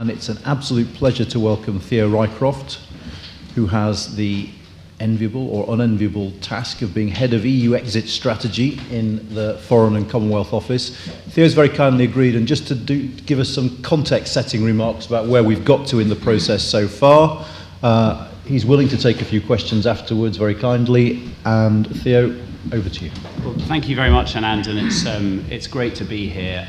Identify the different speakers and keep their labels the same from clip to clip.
Speaker 1: And it's an absolute pleasure to welcome Theo Rycroft, who has the enviable or unenviable task of being head of EU exit strategy in the Foreign and Commonwealth Office. Theo's very kindly agreed, and just to give us some context-setting remarks about where we've got to in the process so far. He's willing to take a few questions afterwards, very kindly. And Theo, over to you.
Speaker 2: Well, thank you very much, Anand, and it's great to be here.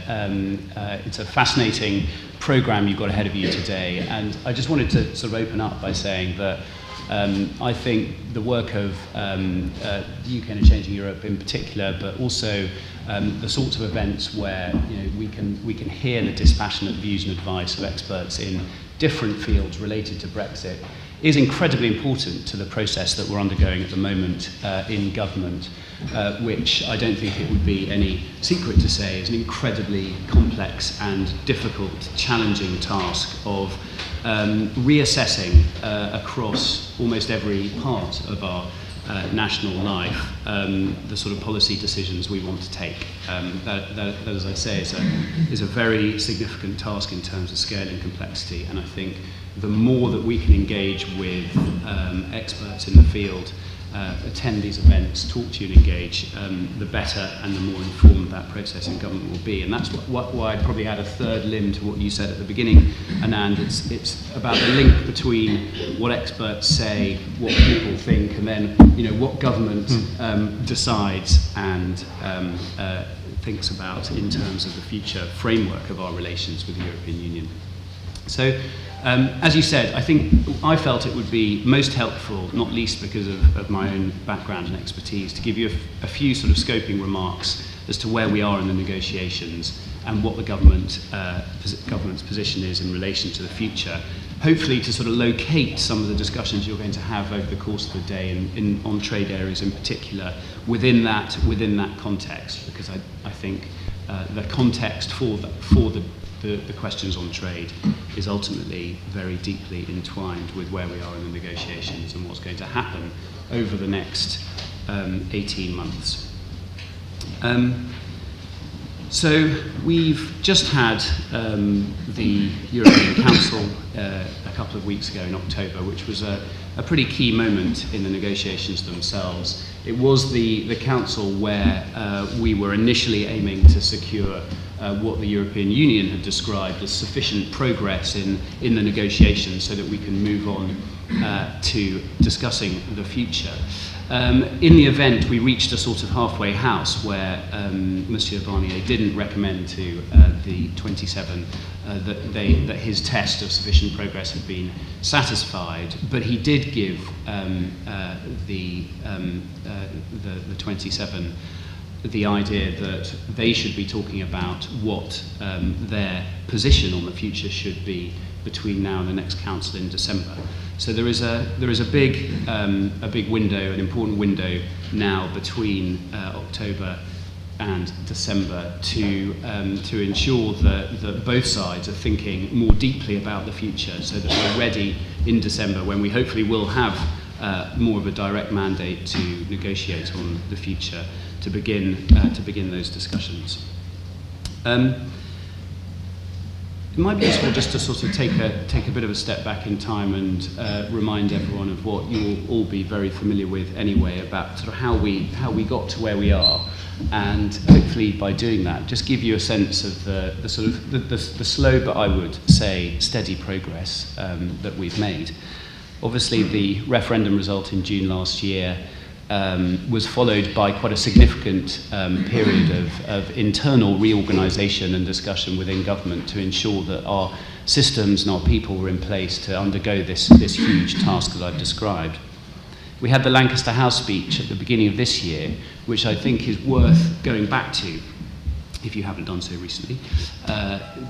Speaker 2: It's a fascinating programme you've got ahead of you today, and I just wanted to sort of open up by saying that I think the work of the UK and Changing Europe in particular, but also the sorts of events where we can hear the dispassionate views and advice of experts in different fields related to Brexit is incredibly important to the process that we're undergoing at the moment in government, which I don't think it would be any secret to say is an incredibly complex and difficult, challenging task of reassessing across almost every part of our national life the sort of policy decisions we want to take. That, as I say, is a very significant task in terms of scale and complexity, and I think the more that we can engage with experts in the field, attend these events, talk to you and engage, the better and the more informed that process in government will be. And that's why I'd probably add a third limb to what you said at the beginning, Anand. It's about the link between what experts say, what people think, and then what government decides and thinks about in terms of the future framework of our relations with the European Union. So, as you said, I felt it would be most helpful, not least because of my own background and expertise, to give you a few sort of scoping remarks as to where we are in the negotiations and what the government's position is in relation to the future. Hopefully to sort of locate some of the discussions you're going to have over the course of the day on trade areas in particular within that context, because I think the context for the questions on trade is ultimately very deeply entwined with where we are in the negotiations and what's going to happen over the next 18 months. So we've just had the European Council a couple of weeks ago in October, which was a pretty key moment in the negotiations themselves. It was the Council where we were initially aiming to secure what the European Union had described as sufficient progress in the negotiations so that we can move on to discussing the future. In the event, we reached a sort of halfway house where Monsieur Barnier didn't recommend to the 27 that his test of sufficient progress had been satisfied, but he did give the 27 the idea that they should be talking about what their position on the future should be between now and the next council in December. So there is a big window, an important window now between October and December to ensure that both sides are thinking more deeply about the future, so that we're ready in December when we hopefully will have more of a direct mandate to negotiate on the future to begin those discussions. It might be useful just to sort of take a bit of a step back in time and remind everyone of what you will all be very familiar with anyway, about sort of how we got to where we are, and hopefully by doing that just give you a sense of the sort of the slow but I would say steady progress that we've made. Obviously the referendum result in June last year was followed by quite a significant period of internal reorganisation and discussion within government to ensure that our systems and our people were in place to undergo this huge task that I've described. We had the Lancaster House speech at the beginning of this year, which I think is worth going back to, if you haven't done so recently,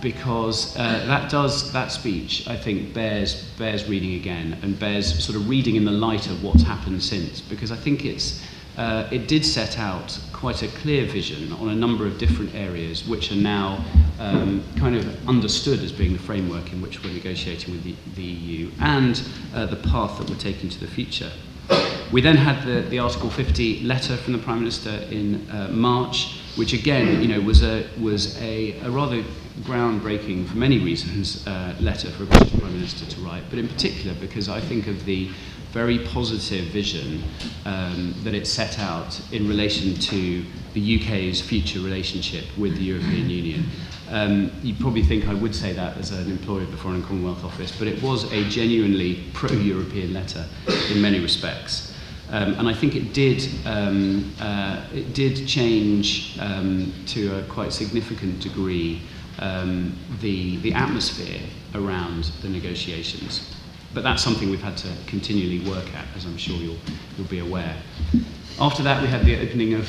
Speaker 2: because that speech, I think, bears reading again, and bears sort of reading in the light of what's happened since, because I think it did set out quite a clear vision on a number of different areas which are now kind of understood as being the framework in which we're negotiating with the EU, and the path that we're taking to the future. We then had the Article 50 letter from the Prime Minister in March, which again, was a rather groundbreaking, for many reasons, letter for a British Prime Minister to write, but in particular because I think of the very positive vision that it set out in relation to the UK's future relationship with the European Union. You'd probably think I would say that as an employee of the Foreign and Commonwealth Office, but it was a genuinely pro-European letter in many respects. And I think it did change to a quite significant degree the atmosphere around the negotiations. But that's something we've had to continually work at, as I'm sure you'll be aware. After that, we had the opening of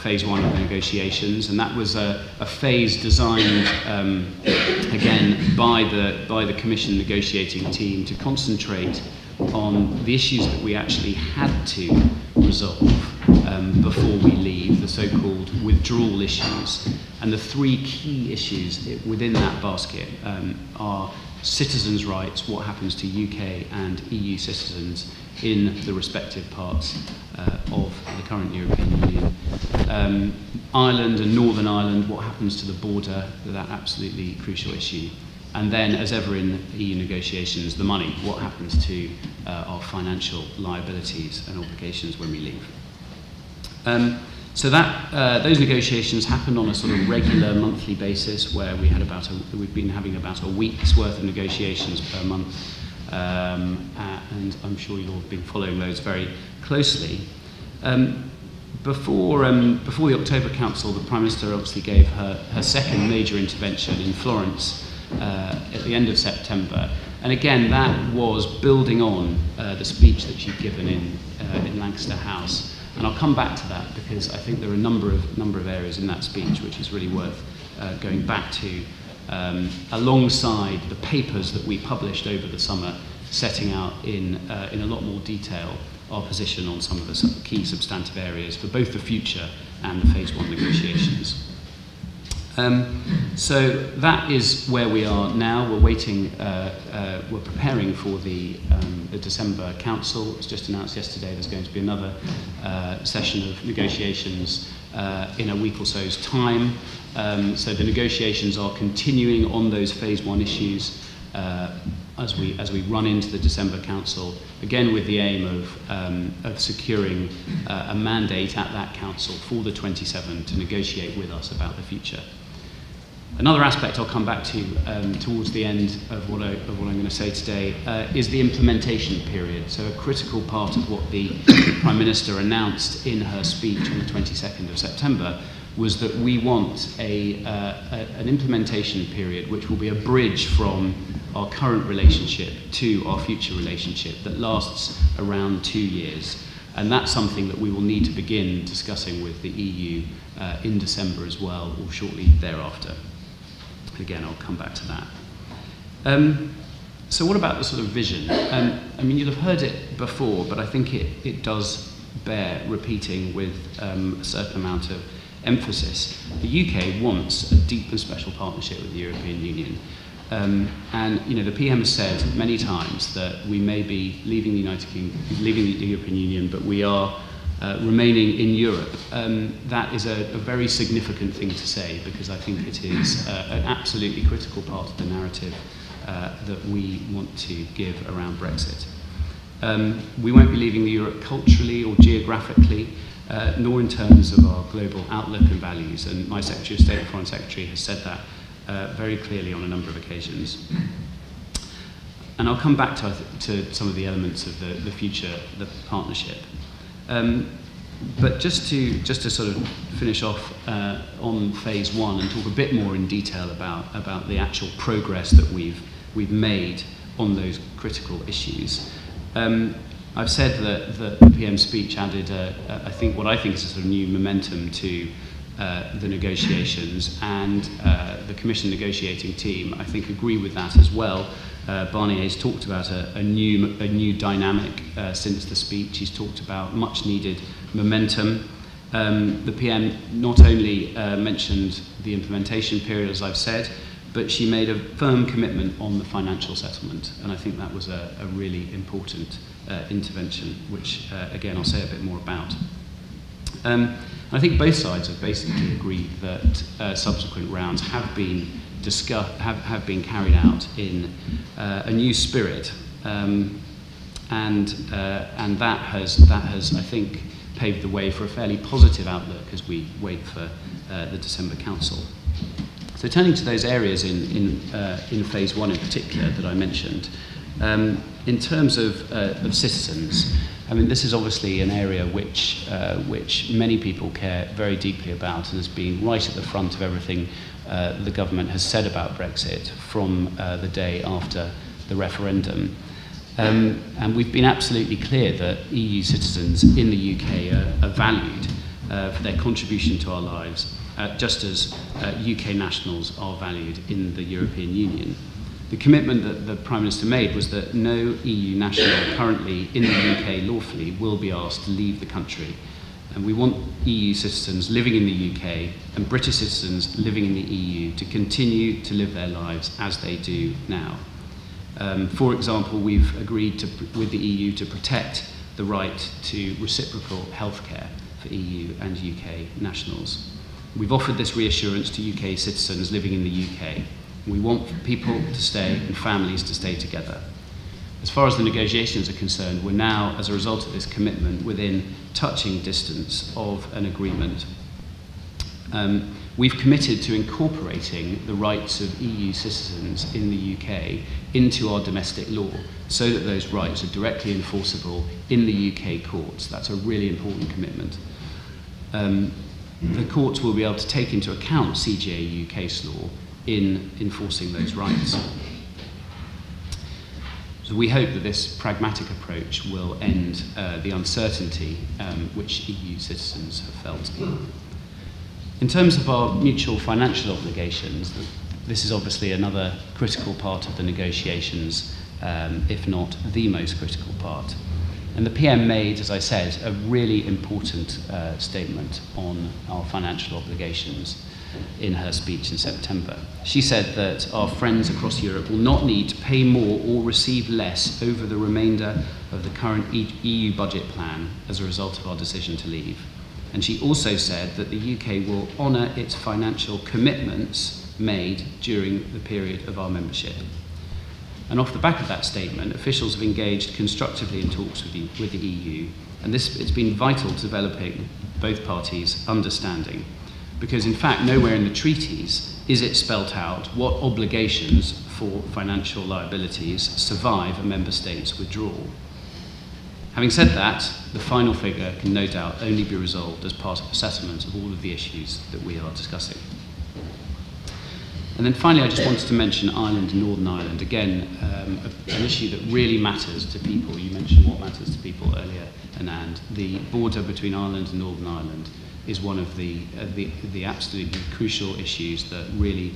Speaker 2: phase one of the negotiations, and that was a phase designed again by the Commission negotiating team to concentrate on the issues that we actually had to resolve before we leave, the so-called withdrawal issues. And the three key issues within that basket are citizens' rights, what happens to UK and EU citizens in the respective parts of the current European Union. Ireland and Northern Ireland, what happens to the border, that absolutely crucial issue. And then, as ever in EU negotiations, the money, what happens to our financial liabilities and obligations when we leave. So those negotiations happened on a sort of regular monthly basis, where we've been having about a week's worth of negotiations per month, and I'm sure you'll have been following those very closely. Before the October Council, the Prime Minister obviously gave her second major intervention in Florence at the end of September, and again that was building on the speech that she'd given in Lancaster House. And I'll come back to that because I think there are a number of areas in that speech which is really worth going back to, alongside the papers that we published over the summer, setting out in a lot more detail our position on some of the key substantive areas for both the future and the phase one negotiations. So that is where we are now. We're waiting, we're preparing for the December Council. It was just announced yesterday there's going to be another session of negotiations in a week or so's time. So the negotiations are continuing on those phase one issues as we run into the December Council, again with the aim of securing a mandate at that Council for the 27 to negotiate with us about the future. Another aspect I'll come back to towards the end of what I'm going to say today is the implementation period. So a critical part of what the Prime Minister announced in her speech on the 22nd of September was that we want an implementation period which will be a bridge from our current relationship to our future relationship that lasts around 2 years. And that's something that we will need to begin discussing with the EU in December as well, or shortly thereafter. Again, I'll come back to that. So what about the sort of vision? I mean, you'll have heard it before, but I think it does bear repeating with a certain amount of emphasis. The UK wants a deep and special partnership with the European Union. And the PM has said many times that we may be leaving the European Union, but we are remaining in Europe. That is a very significant thing to say, because I think it is an absolutely critical part of the narrative that we want to give around Brexit. We won't be leaving Europe culturally or geographically, nor in terms of our global outlook and values, and my Secretary of State, the Foreign Secretary, has said that very clearly on a number of occasions. And I'll come back to some of the elements of the future, the partnership. But just to sort of finish off on phase one and talk a bit more in detail about the actual progress that we've made on those critical issues. I've said that the PM speech added what I think is a sort of new momentum to the negotiations, and the Commission negotiating team, I think, agree with that as well. Barnier's talked about a new dynamic since the speech. He's talked about much needed momentum. The PM not only mentioned the implementation period, as I've said, but she made a firm commitment on the financial settlement, and I think that was a really important intervention, which again I'll say a bit more about. I think both sides have basically agreed that subsequent rounds have been carried out in a new spirit, and that has, I think, paved the way for a fairly positive outlook as we wait for the December Council. So turning to those areas in phase one in particular that I mentioned, in terms of citizens, I mean, this is obviously an area which many people care very deeply about and has been right at the front of everything the government has said about Brexit from the day after the referendum. And we've been absolutely clear that EU citizens in the UK are valued for their contribution to our lives, just as UK nationals are valued in the European Union. The commitment that the Prime Minister made was that no EU national currently in the UK lawfully will be asked to leave the country. And we want EU citizens living in the UK and British citizens living in the EU to continue to live their lives as they do now. For example, we've agreed with the EU to protect the right to reciprocal healthcare for EU and UK nationals. We've offered this reassurance to UK citizens living in the UK. We want people to stay and families to stay together. As far as the negotiations are concerned, we're now, as a result of this commitment, within touching distance of an agreement. We've committed to incorporating the rights of EU citizens in the UK into our domestic law so that those rights are directly enforceable in the UK courts. That's a really important commitment. The courts will be able to take into account CJEU case law in enforcing those rights. So we hope that this pragmatic approach will end the uncertainty which EU citizens have felt. In terms of our mutual financial obligations, this is obviously another critical part of the negotiations, if not the most critical part. And the PM made, as I said, a really important statement on our financial obligations in her speech in September. She said that our friends across Europe will not need to pay more or receive less over the remainder of the current EU budget plan as a result of our decision to leave. And she also said that the UK will honour its financial commitments made during the period of our membership. And off the back of that statement, officials have engaged constructively in talks with the EU, and it's been vital to developing both parties' understanding. Because in fact, nowhere in the treaties is it spelt out what obligations for financial liabilities survive a member state's withdrawal. Having said that, the final figure can no doubt only be resolved as part of a settlement of all of the issues that we are discussing. And then finally, I just wanted to mention Ireland and Northern Ireland. Again, an issue that really matters to people. You mentioned what matters to people earlier, Anand. The border between Ireland and Northern Ireland is one of the absolutely crucial issues that really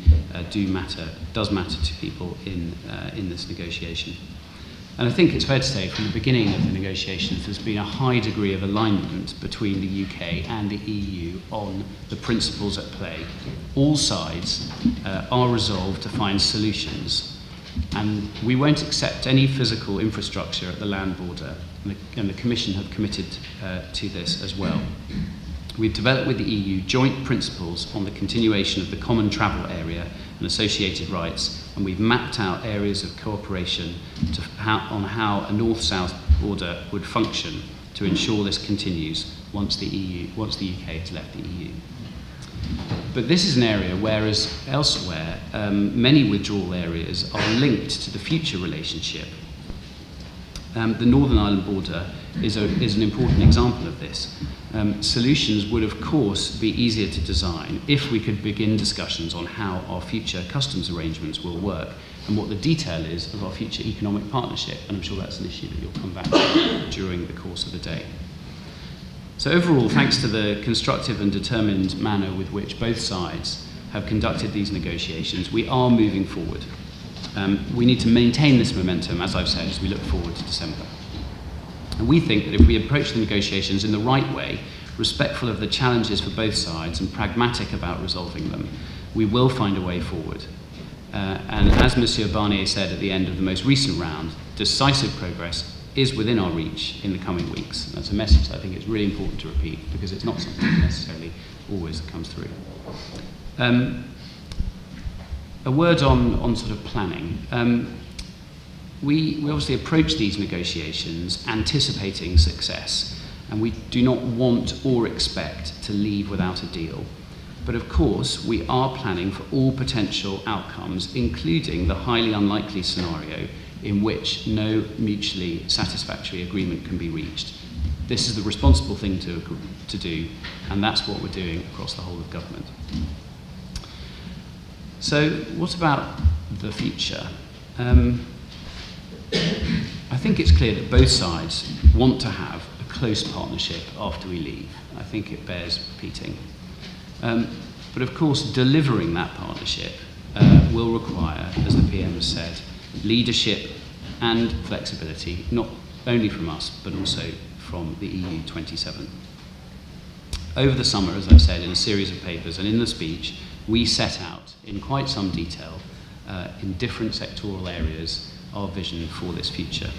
Speaker 2: does matter to people in this negotiation. And I think it's fair to say from the beginning of the negotiations there's been a high degree of alignment between the UK and the EU on the principles at play. All sides are resolved to find solutions, and we won't accept any physical infrastructure at the land border, and the Commission have committed to this as well. We've developed with the EU joint principles on the continuation of the common travel area and associated rights, and we've mapped out areas of cooperation on how a north-south border would function to ensure this continues once the UK has left the EU. But this is an area whereas elsewhere, many withdrawal areas are linked to the future relationship. The Northern Ireland border is an important example of this. Solutions would of course be easier to design if we could begin discussions on how our future customs arrangements will work and what the detail is of our future economic partnership, and I'm sure that's an issue that you'll come back to during the course of the day. So overall, thanks to the constructive and determined manner with which both sides have conducted these negotiations, we are moving forward. We need to maintain this momentum, as I've said, as we look forward to December. And we think that if we approach the negotiations in the right way, respectful of the challenges for both sides and pragmatic about resolving them, we will find a way forward. And as Monsieur Barnier said at the end of the most recent round, decisive progress is within our reach in the coming weeks. And that's a message that I think is really important to repeat, because it's not something that necessarily always comes through. A word on sort of planning. We obviously approach these negotiations anticipating success, and we do not want or expect to leave without a deal. But of course, we are planning for all potential outcomes, including the highly unlikely scenario in which no mutually satisfactory agreement can be reached. This is the responsible thing to do, and that's what we're doing across the whole of government. So, what about the future? I think it's clear that both sides want to have a close partnership after we leave. I think it bears repeating. But of course, delivering that partnership will require, as the PM has said, leadership and flexibility, not only from us, but also from the EU 27. Over the summer, as I've said, in a series of papers and in the speech, we set out in quite some detail in different sectoral areas our vision for this future.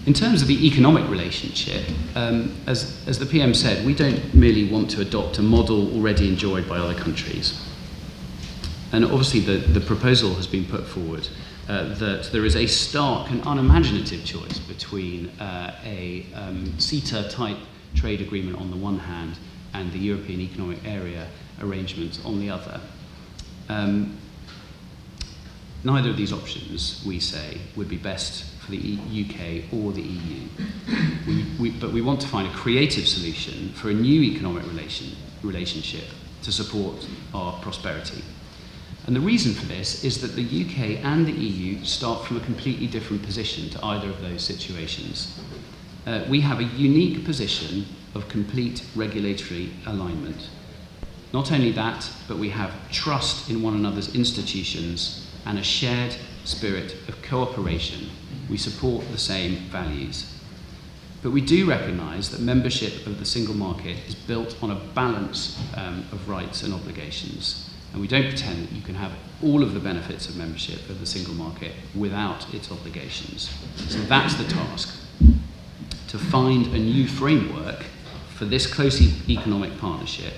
Speaker 2: In terms of the economic relationship, as the PM said, we don't merely want to adopt a model already enjoyed by other countries. And obviously the proposal has been put forward that there is a stark and unimaginative choice between a CETA-type trade agreement on the one hand and the European Economic Area arrangements on the other. Neither of these options, we say, would be best for the UK or the EU. But we want to find a creative solution for a new economic relationship to support our prosperity. And the reason for this is that the UK and the EU start from a completely different position to either of those situations. We have a unique position of complete regulatory alignment. Not only that, but we have trust in one another's institutions and a shared spirit of cooperation. We support the same values. But we do recognise that membership of the single market is built on a balance of rights and obligations. And we don't pretend that you can have all of the benefits of membership of the single market without its obligations. So that's the task, to find a new framework for this close economic partnership,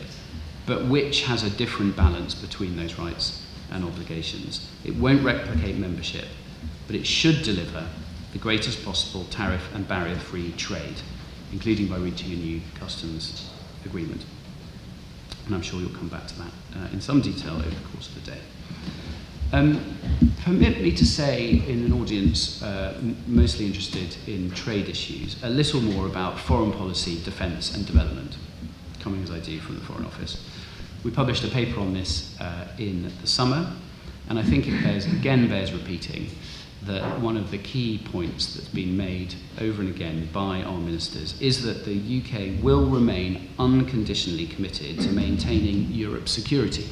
Speaker 2: but which has a different balance between those rights and obligations. It won't replicate membership, but it should deliver the greatest possible tariff and barrier-free trade, including by reaching a new customs agreement. And I'm sure you'll come back to that in some detail over the course of the day. Permit me to say, in an audience mostly interested in trade issues, a little more about foreign policy, defence and development, coming as I do from the Foreign Office. We published a paper on this in the summer, and I think it bears repeating that one of the key points that's been made over and again by our ministers is that the UK will remain unconditionally committed to maintaining Europe's security.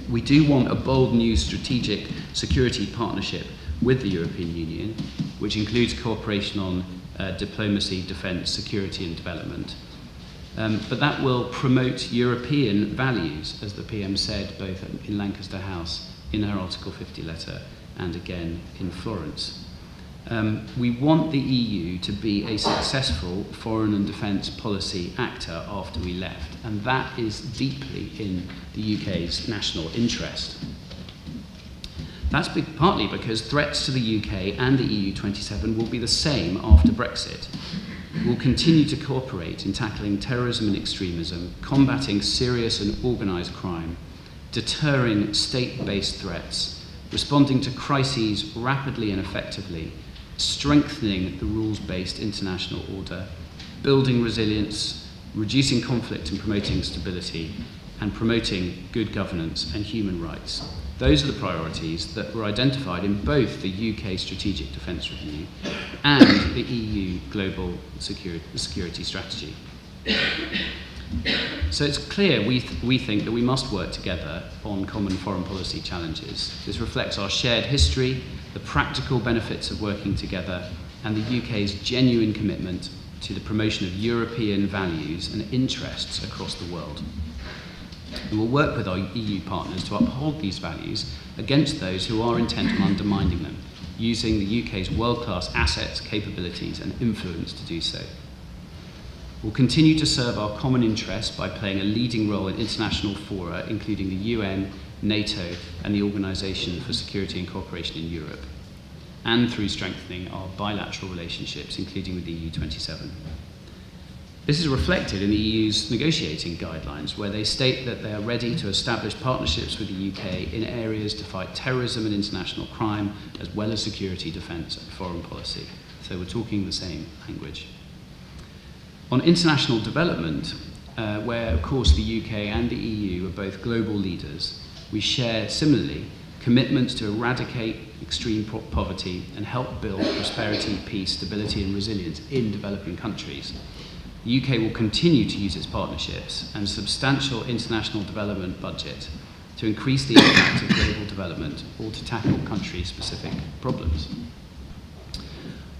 Speaker 2: We do want a bold new strategic security partnership with the European Union, which includes cooperation on diplomacy, defence, security and development. But that will promote European values, as the PM said, both in Lancaster House, in her Article 50 letter, and again in Florence. We want the EU to be a successful foreign and defence policy actor after we left, and that is deeply in the UK's national interest. That's partly because threats to the UK and the EU 27 will be the same after Brexit. We'll continue to cooperate in tackling terrorism and extremism, combating serious and organised crime, deterring state-based threats, responding to crises rapidly and effectively, strengthening the rules-based international order, building resilience, reducing conflict and promoting stability, and promoting good governance and human rights. Those are the priorities that were identified in both the UK Strategic Defence Review and the EU Global Security Strategy. So it's clear we think that we must work together on common foreign policy challenges. This reflects our shared history, the practical benefits of working together, and the UK's genuine commitment to the promotion of European values and interests across the world. And we'll work with our EU partners to uphold these values against those who are intent on undermining them, using the UK's world-class assets, capabilities and influence to do so. We'll continue to serve our common interests by playing a leading role in international fora, including the UN, NATO and the Organisation for Security and Cooperation in Europe, and through strengthening our bilateral relationships, including with the EU27. This is reflected in the EU's negotiating guidelines, where they state that they are ready to establish partnerships with the UK in areas to fight terrorism and international crime, as well as security, defence and foreign policy. So we're talking the same language. On international development, where of course the UK and the EU are both global leaders, we share similarly commitments to eradicate extreme poverty and help build prosperity, peace, stability and resilience in developing countries. The UK will continue to use its partnerships and substantial international development budget to increase the impact of global development or to tackle country-specific problems.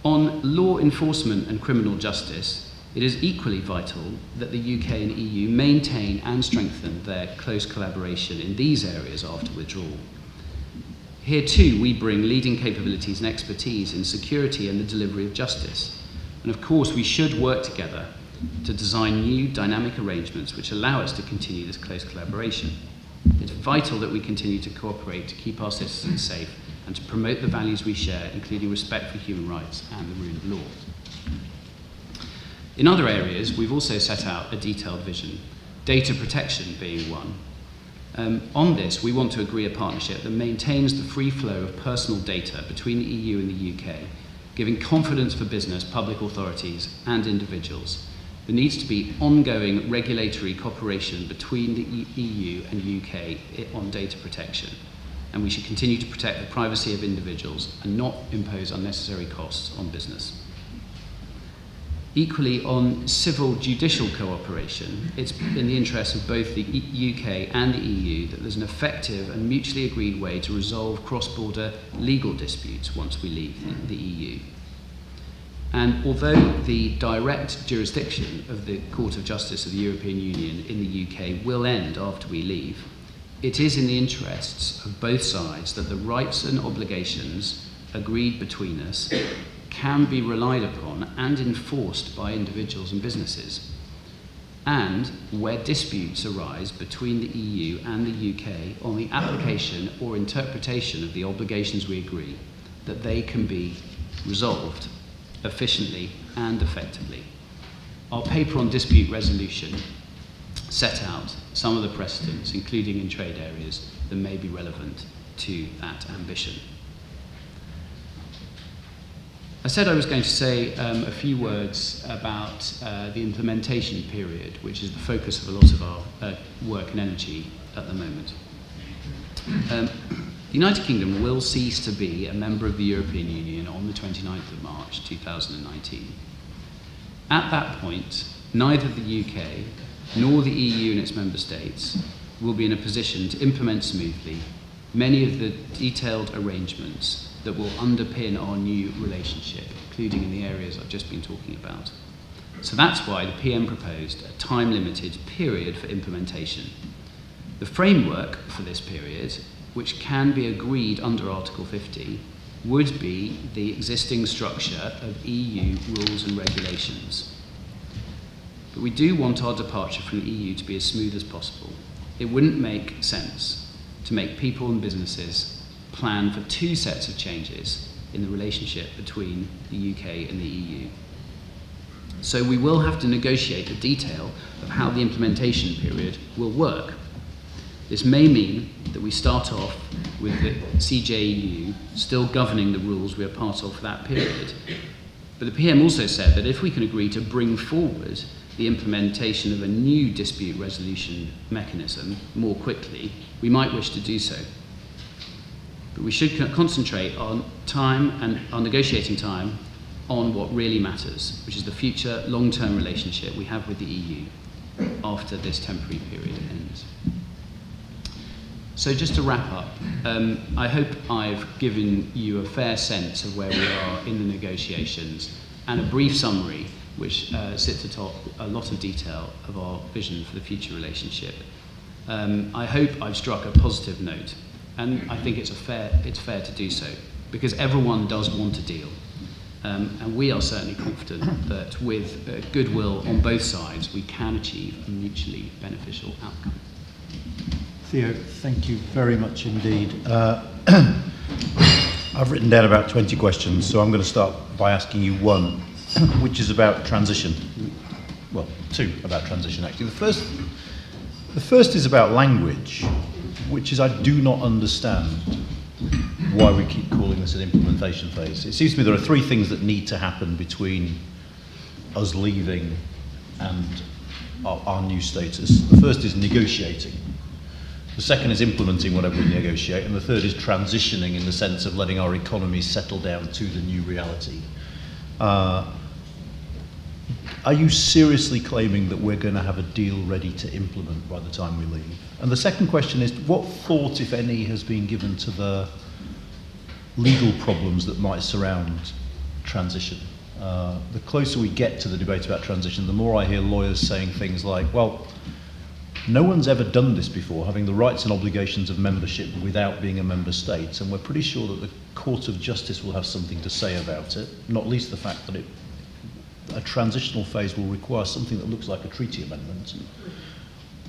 Speaker 2: On law enforcement and criminal justice, it is equally vital that the UK and EU maintain and strengthen their close collaboration in these areas after withdrawal. Here too, we bring leading capabilities and expertise in security and the delivery of justice. And of course, we should work together to design new dynamic arrangements which allow us to continue this close collaboration. It's vital that we continue to cooperate to keep our citizens safe and to promote the values we share, including respect for human rights and the rule of law. In other areas, we've also set out a detailed vision, data protection being one. On this, we want to agree a partnership that maintains the free flow of personal data between the EU and the UK, giving confidence for business, public authorities and individuals. There needs to be ongoing regulatory cooperation between the EU and UK on data protection, and we should continue to protect the privacy of individuals and not impose unnecessary costs on business. Equally, on civil judicial cooperation, it's in the interest of both the UK and the EU that there's an effective and mutually agreed way to resolve cross-border legal disputes once we leave the EU. And although the direct jurisdiction of the Court of Justice of the European Union in the UK will end after we leave, it is in the interests of both sides that the rights and obligations agreed between us can be relied upon and enforced by individuals and businesses. And where disputes arise between the EU and the UK on the application or interpretation of the obligations we agree, that they can be resolved efficiently and effectively. Our paper on dispute resolution set out some of the precedents, including in trade areas, that may be relevant to that ambition. I said I was going to say a few words about the implementation period, which is the focus of a lot of our work and energy at the moment. The United Kingdom will cease to be a member of the European Union on the 29th of March 2019. At that point, neither the UK nor the EU and its member states will be in a position to implement smoothly many of the detailed arrangements that will underpin our new relationship, including in the areas I've just been talking about. So that's why the PM proposed a time-limited period for implementation. The framework for this period, which can be agreed under Article 50, would be the existing structure of EU rules and regulations. But we do want our departure from the EU to be as smooth as possible. It wouldn't make sense to make people and businesses plan for two sets of changes in the relationship between the UK and the EU. So we will have to negotiate the detail of how the implementation period will work. This may mean that we start off with the CJEU still governing the rules we are part of for that period. But the PM also said that if we can agree to bring forward the implementation of a new dispute resolution mechanism more quickly, we might wish to do so. But we should concentrate on time and our negotiating time on what really matters, which is the future long-term relationship we have with the EU after this temporary period ends. So just to wrap up, I hope I've given you a fair sense of where we are in the negotiations and a brief summary which sits atop a lot of detail of our vision for the future relationship. I hope I've struck a positive note, and I think it's fair to do so, because everyone does want a deal. And we are certainly confident that with goodwill on both sides, we can achieve a mutually beneficial outcome.
Speaker 1: Theo, thank you very much indeed. I've written down about 20 questions, so I'm going to start by asking you one, which is about transition. Well, two about transition, actually. The first is about language, which is I do not understand why we keep calling this an implementation phase. It seems to me there are three things that need to happen between us leaving and our new status. The first is negotiating. The second is implementing whatever we negotiate, and the third is transitioning in the sense of letting our economies settle down to the new reality. Are you seriously claiming that we're going to have a deal ready to implement by the time we leave? And the second question is, what thought, if any, has been given to the legal problems that might surround transition? The closer we get to the debate about transition, the more I hear lawyers saying things like, well, no one's ever done this before, having the rights and obligations of membership without being a member state, and we're pretty sure that the Court of Justice will have something to say about it, not least the fact that a transitional phase will require something that looks like a treaty amendment.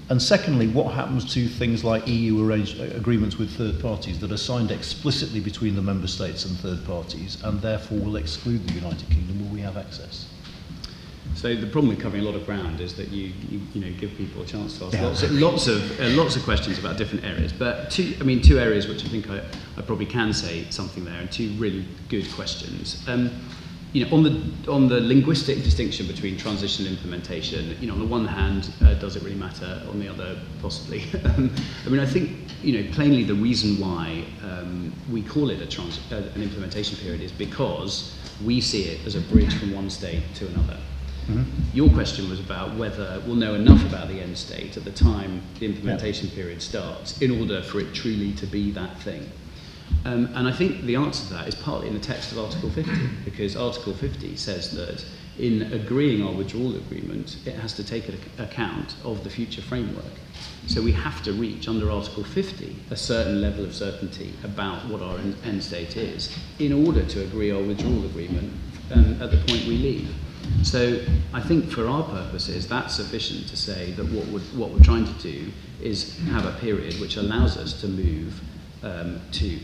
Speaker 1: And secondly, what happens to things like EU agreements with third parties that are signed explicitly between the member states and third parties, and therefore will exclude the United Kingdom? Will we have access?
Speaker 2: So the problem with covering a lot of ground is that you give people a chance to ask lots of questions about different areas. But two areas which I think I probably can say something there, and two really good questions. On the linguistic distinction between transition and implementation, on the one hand, does it really matter? On the other, possibly. I think plainly the reason why we call it an implementation period is because we see it as a bridge from one state to another. Mm-hmm. Your question was about whether we'll know enough about the end state at the time the implementation period starts in order for it truly to be that thing. And I think the answer to that is partly in the text of Article 50, because Article 50 says that in agreeing our withdrawal agreement, it has to take account of the future framework. So we have to reach, under Article 50, a certain level of certainty about what our end state is in order to agree our withdrawal agreement at the point we leave. So I think for our purposes, that's sufficient to say that what we're trying to do is have a period which allows us to move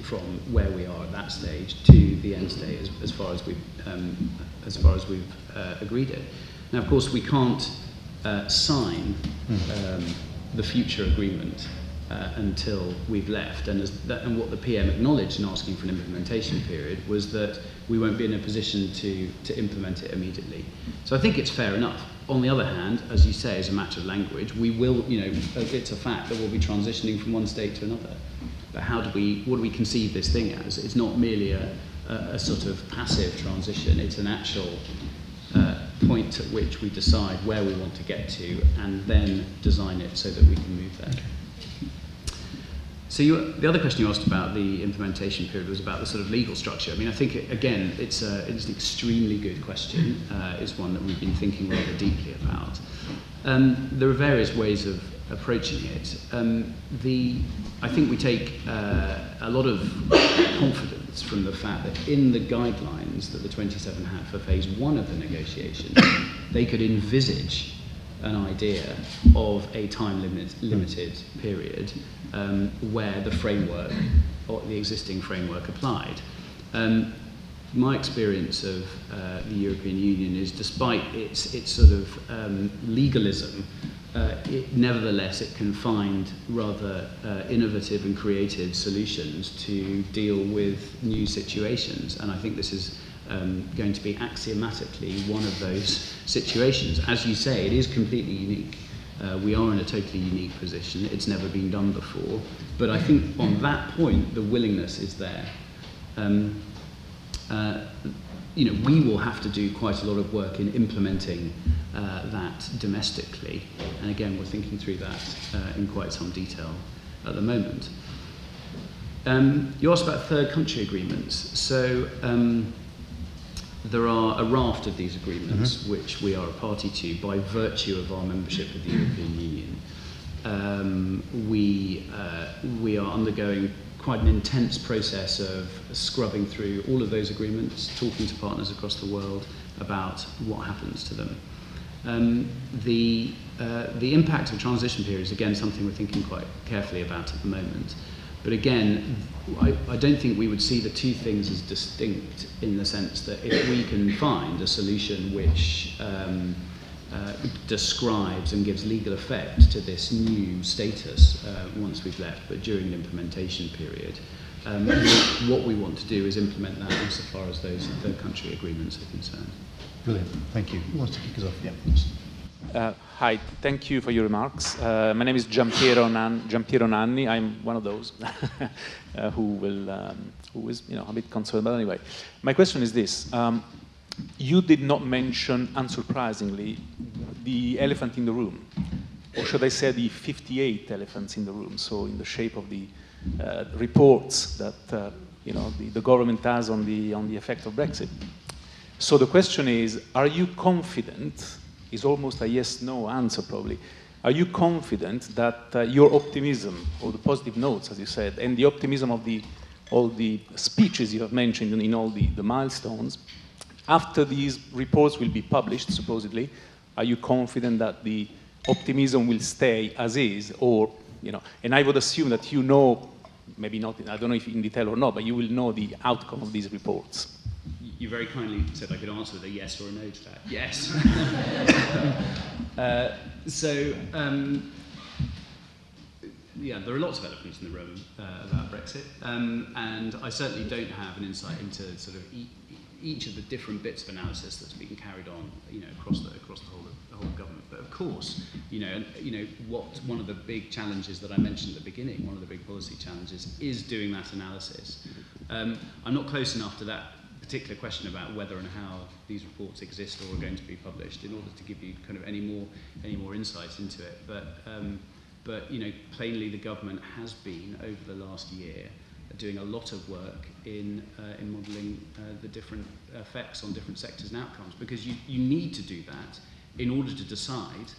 Speaker 2: from where we are at that stage to the end state as far as we've agreed it. Now, of course, we can't sign the future agreement until we've left, and what the PM acknowledged in asking for an implementation period was that we won't be in a position to implement it immediately. So I think it's fair enough. On the other hand, as you say, as a matter of language, we will, it's a fact that we'll be transitioning from one state to another. But what do we conceive this thing as? It's not merely a sort of passive transition, it's an actual point at which we decide where we want to get to and then design it so that we can move there. Okay. So the other question you asked about the implementation period was about the sort of legal structure. I think, again, it's an extremely good question. It's one that we've been thinking rather deeply about. There are various ways of approaching it. I think we take a lot of confidence from the fact that in the guidelines that the 27 had for phase one of the negotiations, they could envisage an idea of a time-limited period where the framework, or the existing framework, applied. My experience of the European Union is, despite its sort of legalism, nevertheless it can find rather innovative and creative solutions to deal with new situations, and I think this is going to be axiomatically one of those situations. As you say, it is completely unique. We are in a totally unique position. It's never been done before. But I think on that point, the willingness is there. We will have to do quite a lot of work in implementing that domestically. And again, we're thinking through that in quite some detail at the moment. You asked about third country agreements. So there are a raft of these agreements which we are a party to by virtue of our membership of the European Union. We are undergoing quite an intense process of scrubbing through all of those agreements, talking to partners across the world about what happens to them. The impact of transition period is again something we're thinking quite carefully about at the moment. But again, I don't think we would see the two things as distinct in the sense that if we can find a solution which describes and gives legal effect to this new status once we've left, but during the implementation period, what we want to do is implement that insofar as those third country agreements are concerned.
Speaker 1: Brilliant, thank you. Who wants to kick us off? Yeah.
Speaker 3: Hi, thank you for your remarks. My name is Giampiero Nanni. I'm one of those who is a bit concerned. But anyway, my question is this. You did not mention, unsurprisingly, the elephant in the room, or should I say the 58 elephants in the room, so in the shape of the reports that the government has on the effect of Brexit. So the question is, are you confident, is almost a yes-no answer probably, are you confident that your optimism, or the positive notes, as you said, and the optimism of all the speeches you have mentioned in all the milestones, after these reports will be published, supposedly, are you confident that the optimism will stay as is, or, and I would assume that maybe not, I don't know if in detail or not, but you will know the outcome of these reports.
Speaker 2: You very kindly said I could answer with a yes or a no to that. Yes. Yeah, there are lots of elephants in the room about Brexit, and I certainly don't have an insight into sort of each of the different bits of analysis that's being carried on, across the whole government. But of course, one of the big challenges that I mentioned at the beginning, one of the big policy challenges, is doing that analysis. I'm not close enough to that particular question about whether and how these reports exist or are going to be published in order to give you kind of any more insight into it. But plainly the government has been over the last year doing a lot of work in modelling the different effects on different sectors and outcomes, because you need to do that in order to decide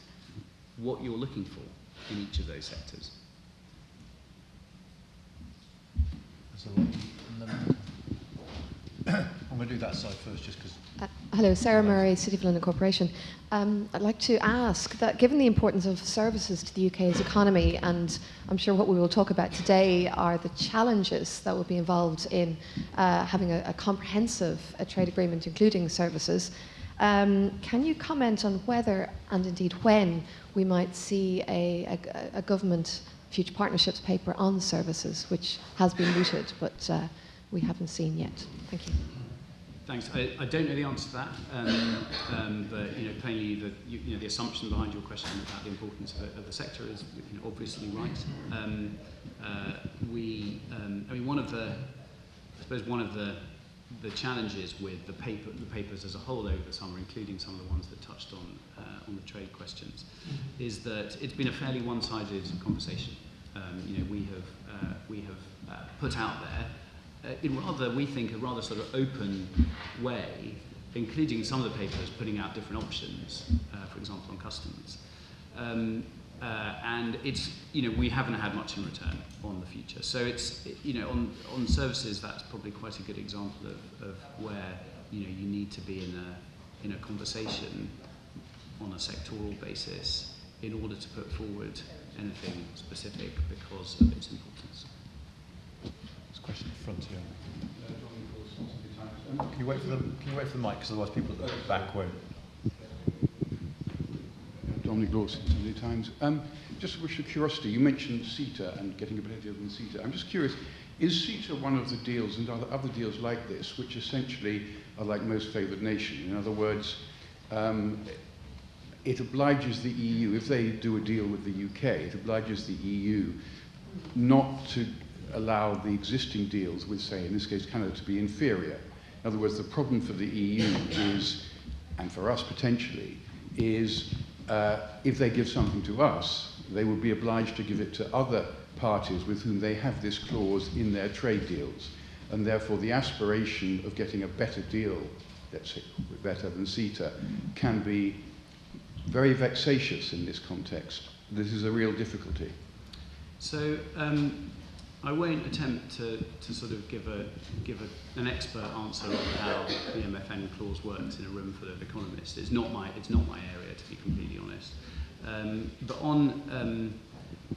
Speaker 2: what you're looking for in each of those sectors.
Speaker 1: I'm going to do that side first, just because.
Speaker 4: Hello, Sarah Murray, City of London Corporation. I'd like to ask that, given the importance of services to the UK's economy, and I'm sure what we will talk about today are the challenges that will be involved in having a comprehensive trade agreement, including services, can you comment on whether, and indeed when, we might see a government future partnerships paper on services, which has been mooted, but we haven't seen yet? Thank you.
Speaker 2: Thanks. I don't know the answer to that, but plainly the assumption behind your question about the importance of the sector is obviously right. One of the challenges with the papers as a whole over the summer, including some of the ones that touched on the trade questions, is that it's been a fairly one-sided conversation. We have put out there, in we think, a rather sort of open way, including some of the papers putting out different options, for example, on customs. And it's, we haven't had much in return on the future. So it's, on services, that's probably quite a good example of where, you need to be in a conversation on a sectoral basis in order to put forward anything specific because of its importance.
Speaker 1: Question at the front here. Can you wait for the mic, because otherwise people at the back won't.
Speaker 5: Dominic Lawson, Sunday Times. Just a wish of curiosity, you mentioned CETA and getting a better deal than CETA. I'm just curious, is CETA one of the deals, and are there other deals like this, which essentially are like most favoured nation? In other words, it obliges the EU, if they do a deal with the UK, it obliges the EU not to allow the existing deals with, say, in this case, Canada, to be inferior. In other words, the problem for the EU is, and for us potentially, is if they give something to us, they will be obliged to give it to other parties with whom they have this clause in their trade deals. And therefore, the aspiration of getting a better deal, let's say better than CETA, can be very vexatious in this context. This is a real difficulty.
Speaker 2: So, I won't attempt to sort of give an expert answer on how the MFN clause works in a room full of economists. It's not my area, to be completely honest. But on,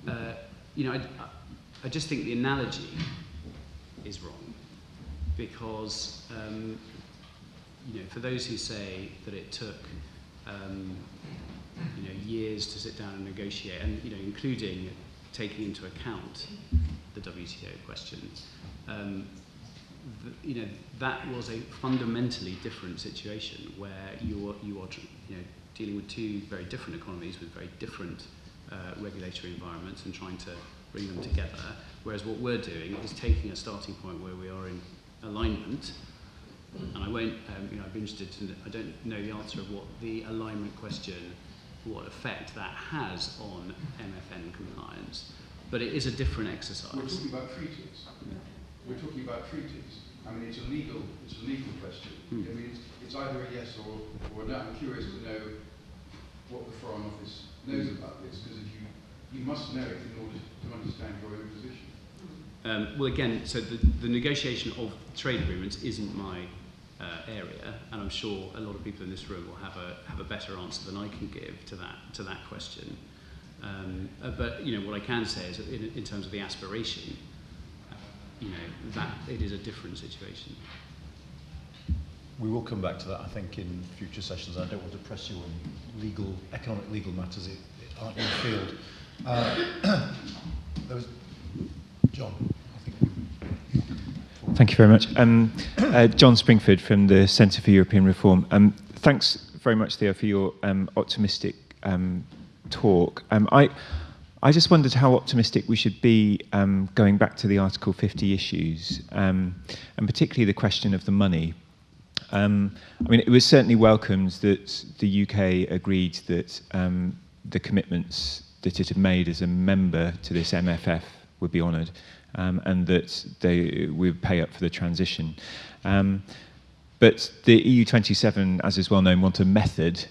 Speaker 2: I just think the analogy is wrong, because for those who say that it took years to sit down and negotiate, and including taking into account the WTO question, that was a fundamentally different situation where you are dealing with two very different economies with very different regulatory environments and trying to bring them together. Whereas what we're doing is taking a starting point where we are in alignment. And I won't, I'd be interested to, I don't know the answer of what the alignment question, what effect that has on MFN compliance, but it is a different exercise.
Speaker 5: We're talking about treaties. We're talking about treaties. I mean, it's a legal question. I mean, it's either a yes or a no. I'm curious to know what the Foreign Office knows about this, because you must know it in order to understand your own position.
Speaker 2: Well, again, so the negotiation of trade agreements isn't my area, and I'm sure a lot of people in this room will have a better answer than I can give to that question. But what I can say is, in terms of the aspiration, that it is a different situation.
Speaker 1: We will come back to that, I think, in future sessions. I don't want to press you on economic legal matters that aren't your field. There was John.
Speaker 6: Thank you very much. John Springford from the Centre for European Reform. Thanks very much, Theo, for your optimistic talk. I just wondered how optimistic we should be going back to the Article 50 issues, and particularly the question of the money. I mean, it was certainly welcomed that the UK agreed that the commitments that it had made as a member to this MFF would be honoured, and that they would pay up for the transition. But the EU27, as is well known, want a method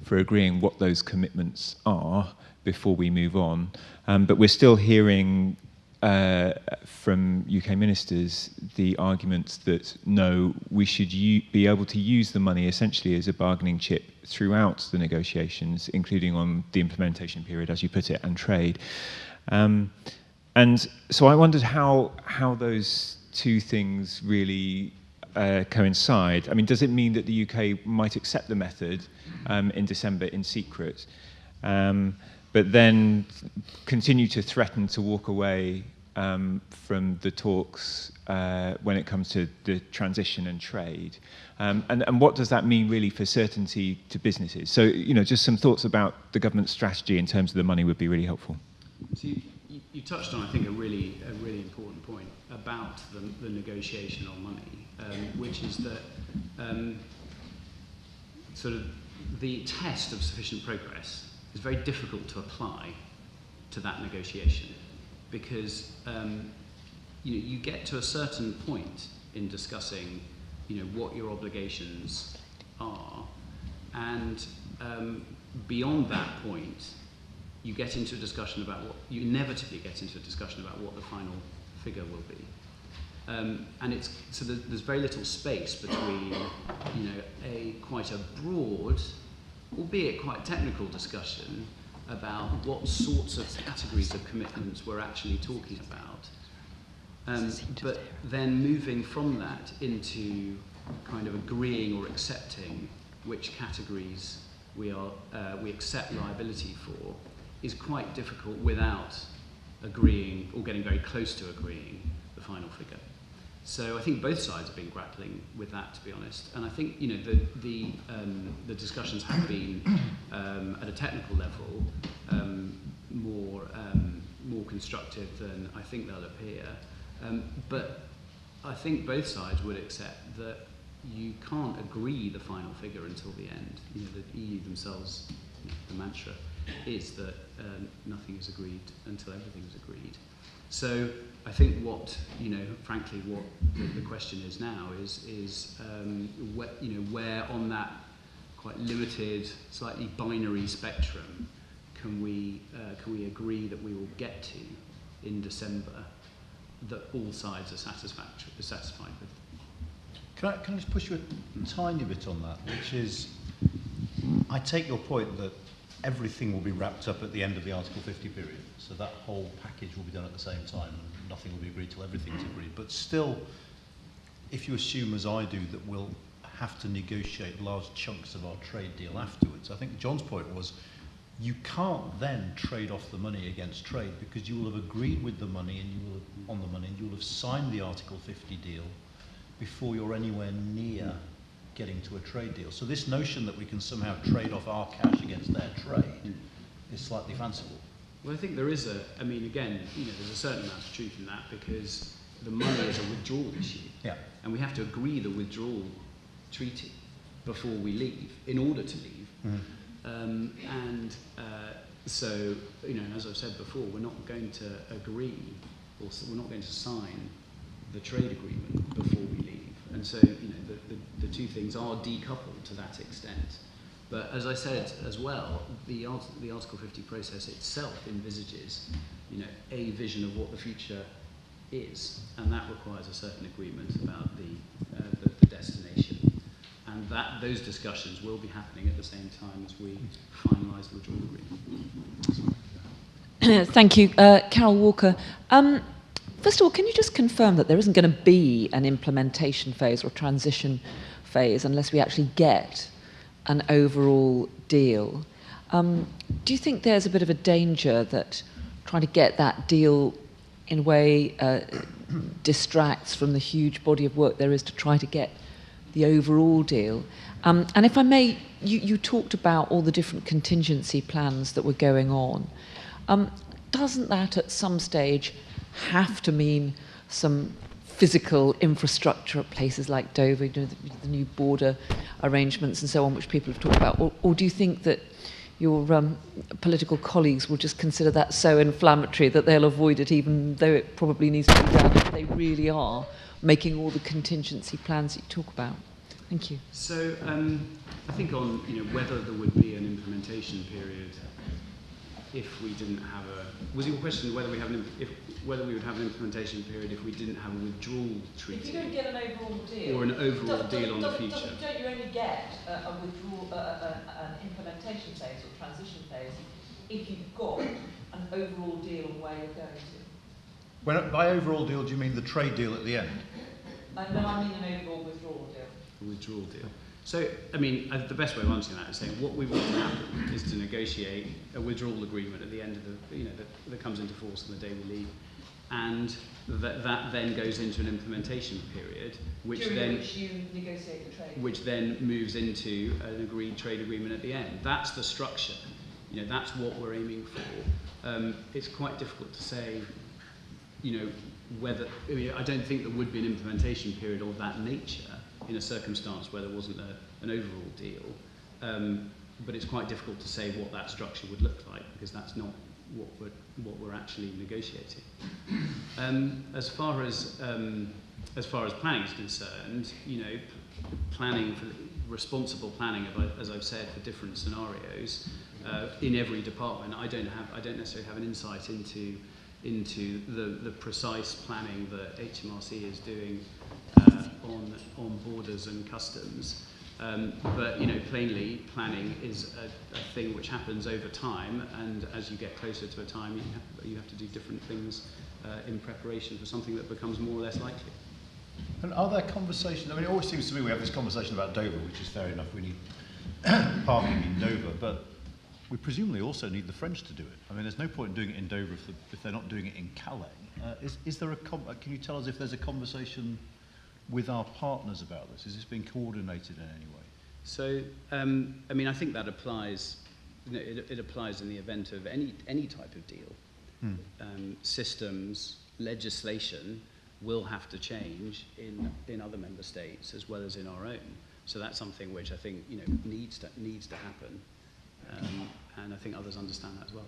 Speaker 6: for agreeing what those commitments are before we move on. But we're still hearing from UK ministers the argument that no, we should be able to use the money essentially as a bargaining chip throughout the negotiations, including on the implementation period, as you put it, and trade. And so I wondered how those two things really coincide. I mean, does it mean that the UK might accept the method in December in secret, but then continue to threaten to walk away from the talks when it comes to the transition and trade? And what does that mean really for certainty to businesses? So, just some thoughts about the government's strategy in terms of the money would be really helpful.
Speaker 2: So you touched on, I think, a really important point about the negotiation on money, which is that sort of the test of sufficient progress is very difficult to apply to that negotiation, because you get to a certain point in discussing what your obligations are, and beyond that point you get into a discussion about you inevitably get into a discussion about what the final figure will be. And so there's very little space between quite a broad, albeit quite technical discussion about what sorts of categories of commitments we're actually talking about. But then moving from that into kind of agreeing or accepting which categories we accept liability for is quite difficult without agreeing or getting very close to agreeing the final figure. So I think both sides have been grappling with that, to be honest. And I think the discussions have been at a technical level more constructive than I think they'll appear. But I think both sides would accept that you can't agree the final figure until the end. The EU themselves, the mantra is that nothing is agreed until everything is agreed. So I think frankly, what the question is now is where on that quite limited, slightly binary spectrum can we agree that we will get to in December, that all sides are satisfied with.
Speaker 1: Can I just push you a tiny bit on that, which is, I take your point that everything will be wrapped up at the end of the Article 50 period, so that whole package will be done at the same time and nothing will be agreed till everything's agreed. But still, if you assume, as I do, that we'll have to negotiate large chunks of our trade deal afterwards, I think John's point was, you can't then trade off the money against trade, because you will have agreed with the money and you will have signed the Article 50 deal before you're anywhere near getting to a trade deal. So this notion that we can somehow trade off our cash against their trade is slightly fanciful.
Speaker 2: Well, I think there is again, there's a certain amount of truth in that, because the money is a withdrawal issue.
Speaker 1: Yeah.
Speaker 2: And we have to agree the withdrawal treaty before we leave, in order to leave. Mm. So, and as I've said before, we're not going to agree, or we're not going to sign the trade agreement before we leave. And so, the two things are decoupled to that extent. But as I said as well, the Article 50 process itself envisages, a vision of what the future is, and that requires a certain agreement about the destination. And those discussions will be happening at the same time as we finalise the withdrawal agreement.
Speaker 7: Thank you. Carol Walker. First of all, can you just confirm that there isn't going to be an implementation phase or transition phase unless we actually get an overall deal? Do you think there's a bit of a danger that trying to get that deal in a way distracts from the huge body of work there is to try to get the overall deal? And if I may, you talked about all the different contingency plans that were going on. Doesn't that at some stage have to mean some physical infrastructure at places like Dover, the new border arrangements and so on, which people have talked about? Or do you think that your political colleagues will just consider that so inflammatory that they'll avoid it, even though it probably needs to be done if they really are making all the contingency plans that you talk about? Thank you.
Speaker 2: So I think on whether there would be an implementation period if we didn't have was your question whether we would have an implementation period if we didn't have a withdrawal treaty?
Speaker 7: If you don't get an overall deal,
Speaker 2: or an overall deal on the future,
Speaker 7: don't you only get a withdrawal, an implementation phase or transition phase if you've got an overall deal on where you're going to?
Speaker 1: By overall deal, do you mean the trade deal at the end?
Speaker 7: No, I mean an overall withdrawal deal.
Speaker 2: A withdrawal deal. So, the best way of answering that is saying what we want to happen is to negotiate a withdrawal agreement at the end of that comes into force on the day we leave, and that then goes into an implementation period, which you negotiate the trade, which then moves into an agreed trade agreement at the end. That's the structure. That's what we're aiming for. It's quite difficult to say, whether. I don't think there would be an implementation period of that nature in a circumstance where there wasn't an overall deal, but it's quite difficult to say what that structure would look like, because that's not what we're actually negotiating. As far as planning is concerned, planning for responsible planning, as I've said, for different scenarios in every department. I don't necessarily have an insight into the precise planning that HMRC is doing on borders and customs, but plainly planning is a thing which happens over time, and as you get closer to a time, you have to do different things in preparation for something that becomes more or less likely.
Speaker 1: And are there conversations? It always seems to me we have this conversation about Dover, which is fair enough. We need parking in Dover, but we presumably also need the French to do it. There's no point in doing it in Dover if they're not doing it in Calais. Is there can you tell us if there's a conversation with our partners about this? Is this being coordinated in any way?
Speaker 2: So, I think that applies. It applies in the event of any type of deal. Systems, legislation will have to change in other member states as well as in our own. So that's something which I think needs to happen. And I think others understand that as well.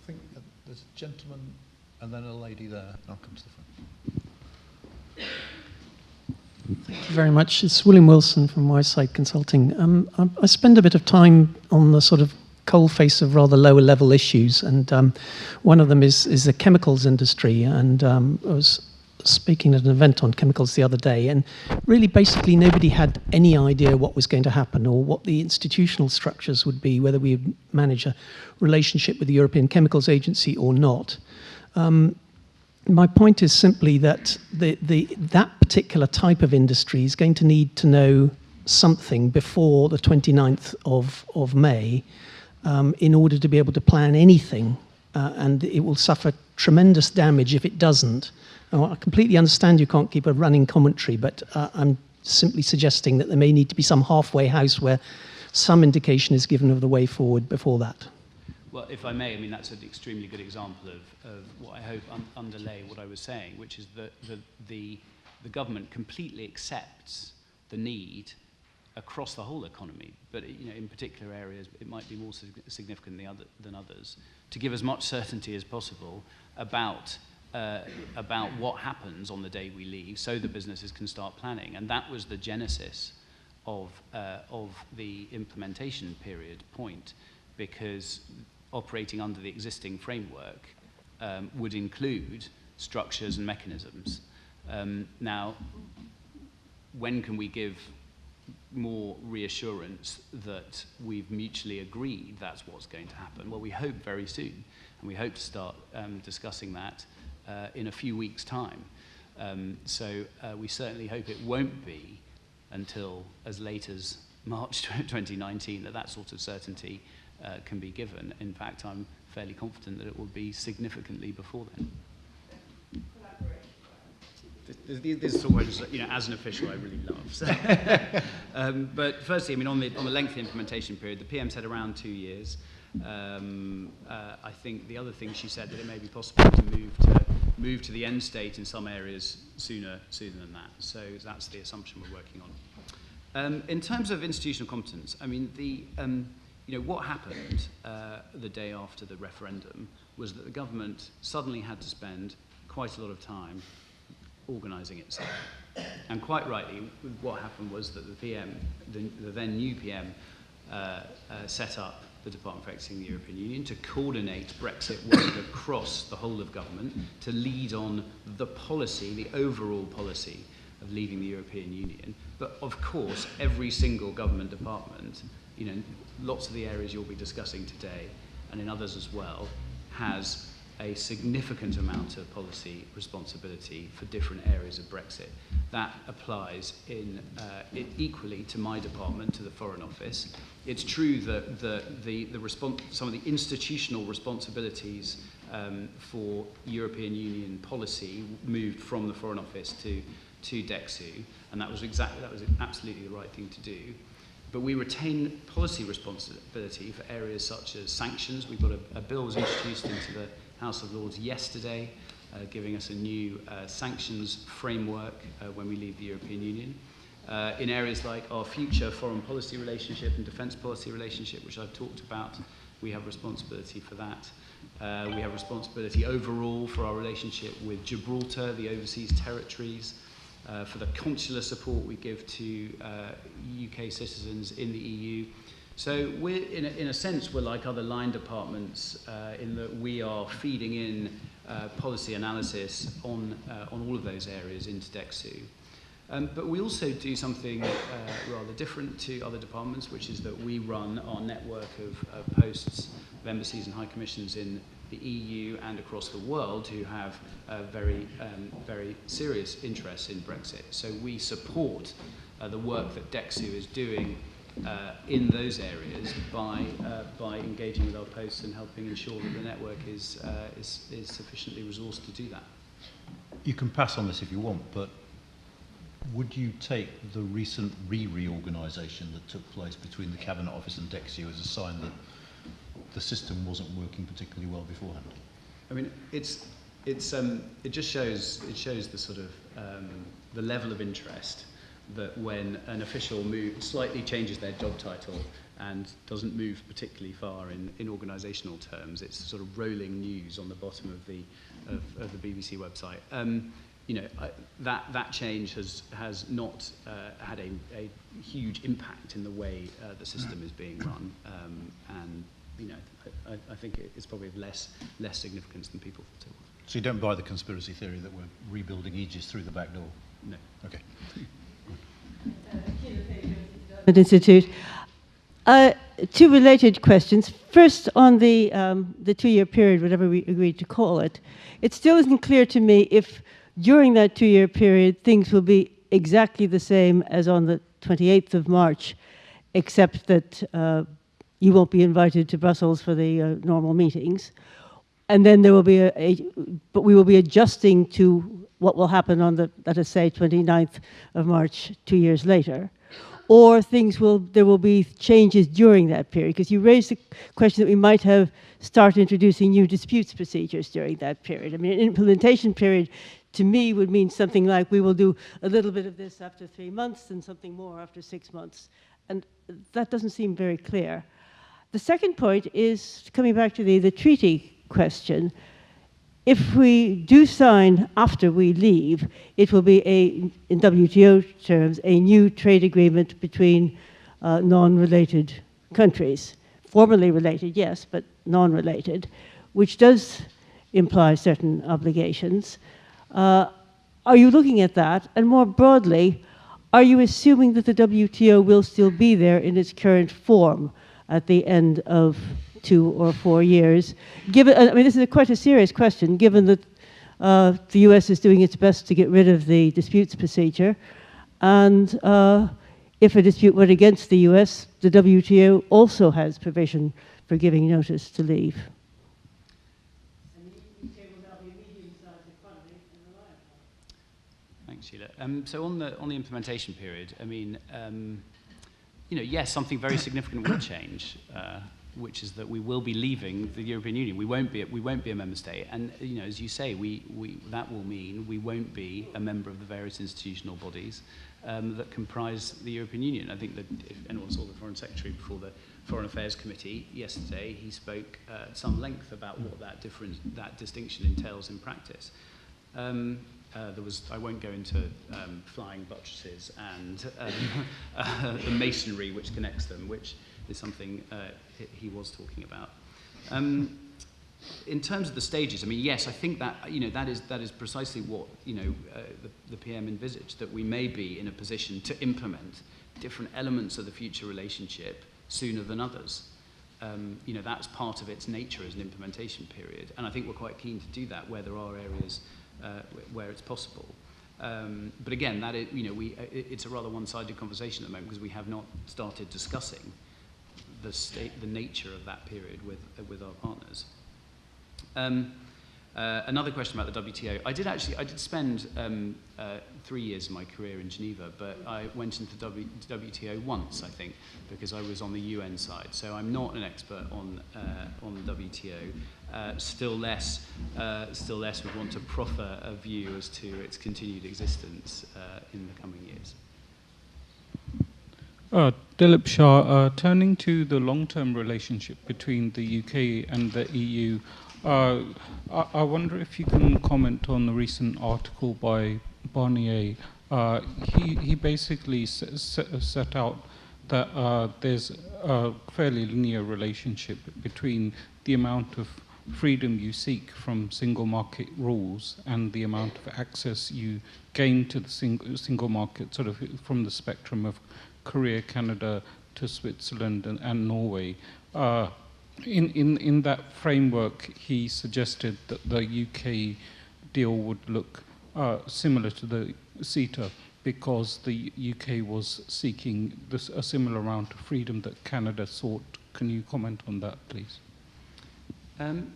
Speaker 1: I think there's a gentleman and then a lady there. I'll come to the front.
Speaker 8: Thank you very much. It's William Wilson from Wyeside Consulting. I spend a bit of time on the sort of coalface of rather lower level issues, and one of them is the chemicals industry. And I was speaking at an event on chemicals the other day, and really basically nobody had any idea what was going to happen or what the institutional structures would be, whether we would manage a relationship with the European Chemicals Agency or not. My point is simply that that particular type of industry is going to need to know something before the 29th of May in order to be able to plan anything, and it will suffer tremendous damage if it doesn't. Now, I completely understand you can't keep a running commentary, but I'm simply suggesting that there may need to be some halfway house where some indication is given of the way forward before that.
Speaker 2: Well, if I may, I mean, that's an extremely good example of what I hope underlay what I was saying, which is that the government completely accepts the need across the whole economy, but in particular areas it might be more significant than others, to give as much certainty as possible about what happens on the day we leave, so the businesses can start planning. And that was the genesis of the implementation period point, because operating under the existing framework would include structures and mechanisms. Now, when can we give more reassurance that we've mutually agreed that's what's going to happen? Well, we hope very soon, and we hope to start discussing that in a few weeks' time. So we certainly hope it won't be until as late as March 2019 that sort of certainty can be given. In fact, I'm fairly confident that it will be significantly before then. This is what, as an official, I really love. So. But firstly, I mean, on the lengthy implementation period, the PM said around 2 years. I think the other thing she said that it may be possible to move to the end state in some areas sooner than that. So that's the assumption we're working on. In terms of institutional competence, I mean, what happened the day after the referendum was that the government suddenly had to spend quite a lot of time organising itself. And quite rightly, what happened was that the PM, the then new PM, set up the Department for Exiting the European Union to coordinate Brexit work across the whole of government, to lead on the policy, the overall policy of leaving the European Union. But of course, every single government department, lots of the areas you'll be discussing today, and in others as well, has a significant amount of policy responsibility for different areas of Brexit. That applies equally to my department, to the Foreign Office. It's true that some of the institutional responsibilities for European Union policy moved from the Foreign Office to DEXU, and that was absolutely the right thing to do. But we retain policy responsibility for areas such as sanctions. We've got a bill was introduced into the House of Lords yesterday, giving us a new sanctions framework when we leave the European Union. In areas like our future foreign policy relationship and defence policy relationship, which I've talked about, we have responsibility for that. We have responsibility overall for our relationship with Gibraltar, the overseas territories, for the consular support we give to UK citizens in the EU. So we're, in a sense, we're like other line departments in that we are feeding in policy analysis on all of those areas into DEXU. But we also do something rather different to other departments, which is that we run our network of posts of embassies and high commissions in the EU and across the world who have very serious interests in Brexit. So we support the work that DEXU is doing in those areas by engaging with our posts and helping ensure that the network is sufficiently resourced to do that.
Speaker 1: You can pass on this if you want, but would you take the recent reorganisation that took place between the Cabinet Office and DEXU as a sign that the system wasn't working particularly well beforehand?
Speaker 2: I mean, it just shows the sort of the level of interest that when an official slightly changes their job title and doesn't move particularly far in organisational terms, it's sort of rolling news on the bottom of the BBC website. That change has not had a huge impact in the way the system is being run, and I think it's probably of less significance than people thought it was.
Speaker 1: So you don't buy the conspiracy theory that we're rebuilding Aegis through the back door?
Speaker 2: No.
Speaker 1: Okay.
Speaker 9: Institute. Two related questions. First, on the 2-year period, whatever we agreed to call it, it still isn't clear to me if during that 2-year period things will be exactly the same as on the 28th of March, except that you won't be invited to Brussels for the normal meetings. And then there will be but we will be adjusting to what will happen on the, let us say, 29th of March, 2 years later. Or there will be changes during that period, because you raised the question that we might have started introducing new disputes procedures during that period. I mean, an implementation period to me would mean something like we will do a little bit of this after 3 months and something more after 6 months. And that doesn't seem very clear. The second point is, coming back to the treaty question, if we do sign after we leave, it will be, in WTO terms, a new trade agreement between non-related countries. Formally related, yes, but non-related, which does imply certain obligations. Are you looking at that? And more broadly, are you assuming that the WTO will still be there in its current form at the end of 2 or 4 years? Given, I mean, this is quite a serious question, given that the US is doing its best to get rid of the disputes procedure. And if a dispute went against the US, the WTO also has provision for giving notice to leave.
Speaker 2: Thanks, Sheila. So on the implementation period, I mean, yes, something very significant will change, which is that we will be leaving the European Union. We won't be a member state, and as you say, that will mean we won't be a member of the various institutional bodies that comprise the European Union. I think that if anyone saw the Foreign Secretary before the Foreign Affairs Committee yesterday, he spoke at some length about what that distinction entails in practice. I won't go into flying buttresses and the masonry which connects them, which is something he was talking about. In terms of the stages, I mean, yes, I think that that is precisely what the PM envisaged, that we may be in a position to implement different elements of the future relationship sooner than others. That's part of its nature as an implementation period, and I think we're quite keen to do that where there are areas where it's possible. But again, that is, it's a rather one-sided conversation at the moment because we have not started discussing the nature of that period with our partners. Another question about the WTO. I did spend 3 years of my career in Geneva, but I went into the WTO once, I think, because I was on the UN side. So I'm not an expert on the WTO. Still less would want to proffer a view as to its continued existence in the coming years.
Speaker 10: Dilip Shah, turning to the long-term relationship between the UK and the EU, I wonder if you can comment on the recent article by Barnier. He basically set out that there's a fairly linear relationship between the amount of freedom you seek from single market rules and the amount of access you gain to the single market, sort of from the spectrum of Korea, Canada to Switzerland and Norway. In that framework, he suggested that the UK deal would look similar to the CETA because the UK was seeking a similar amount of freedom that Canada sought. Can you comment on that, please?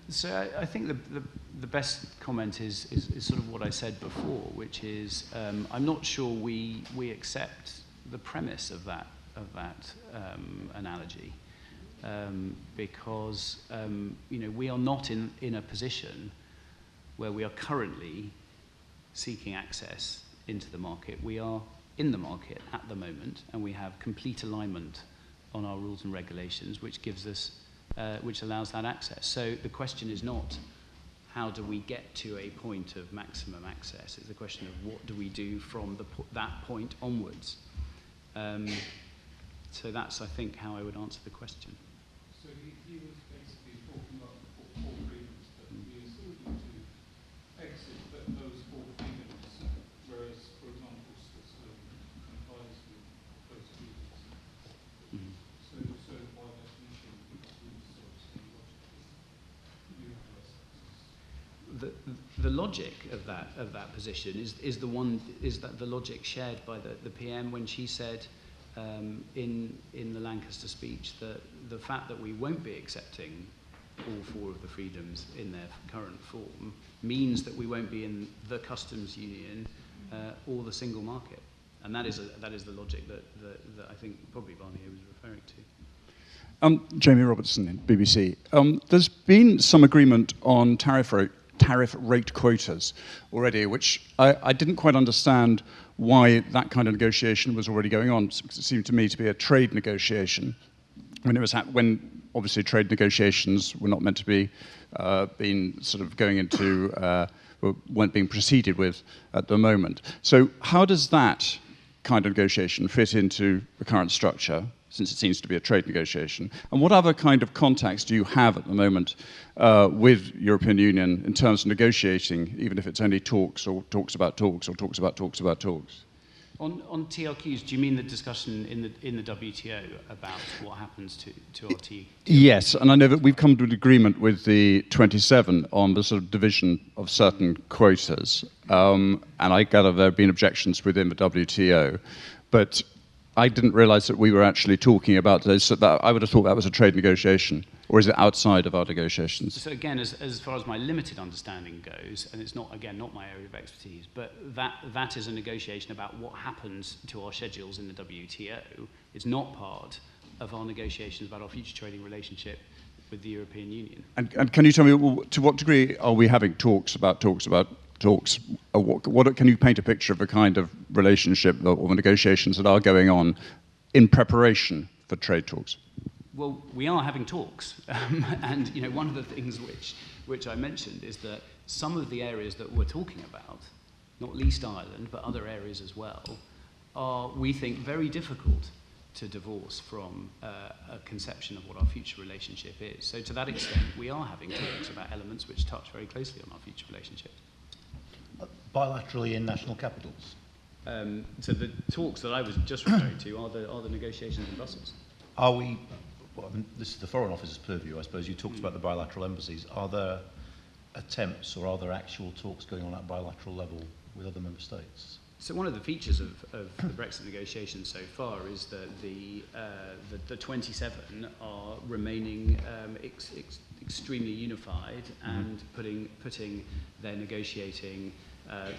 Speaker 2: So I think the best comment is sort of what I said before, which is I'm not sure we accept the premise of that analogy. Because we are not in a position where we are currently seeking access into the market. We are in the market at the moment, and we have complete alignment on our rules and regulations, which gives us, which allows that access. So the question is not how do we get to a point of maximum access. It's a question of what do we do from that point onwards. So that's, I think, how I would answer the question.
Speaker 10: So he was basically talking about the four agreements that we are seeking to
Speaker 2: the logic of that position is the logic shared by the PM when she said in the Lancaster speech that the fact that we won't be accepting all four of the freedoms in their current form means that we won't be in the customs union or the single market, and that is the logic that I think probably Barnier was referring to.
Speaker 11: Jamie Robertson, BBC. There's been some agreement on tariff rate quotas already, which I didn't quite understand why that kind of negotiation was already going on. It seemed to me to be a trade negotiation when obviously trade negotiations were not meant to be being sort of going into, weren't being proceeded with at the moment. So how does that kind of negotiation fit into the current structure, since it seems to be a trade negotiation? And what other kind of contacts do you have at the moment with European Union in terms of negotiating, even if it's only talks or talks about talks or talks about talks about talks?
Speaker 2: On TRQs, do you mean the discussion in the WTO about what happens to our TRQs?
Speaker 11: Yes, and I know that we've come to an agreement with the 27 on the sort of division of certain quotas, and I gather there have been objections within the WTO, but I didn't realise that we were actually talking about those. So that I would have thought that was a trade negotiation, or is it outside of our negotiations?
Speaker 2: So again, as far as my limited understanding goes, and it's not my area of expertise, but that is a negotiation about what happens to our schedules in the WTO. It's not part of our negotiations about our future trading relationship with the European Union.
Speaker 11: And can you tell me, to what degree are we having talks about talks? What can you paint a picture of the kind of relationship or the negotiations that are going on in preparation for trade talks?
Speaker 2: Well, we are having talks, and one of the things which I mentioned is that some of the areas that we're talking about, not least Ireland, but other areas as well, are, we think, very difficult to divorce from a conception of what our future relationship is. So to that extent, we are having talks about elements which touch very closely on our future relationship.
Speaker 1: Bilaterally in national capitals?
Speaker 2: So the talks that I was just referring to are the negotiations in Brussels.
Speaker 1: Are we, well, this is the Foreign Office's purview, I suppose. You talked about the bilateral embassies. Are there attempts or are there actual talks going on at bilateral level with other member states?
Speaker 2: So one of the features of the Brexit negotiations so far is that the 27 are remaining extremely unified and putting their negotiating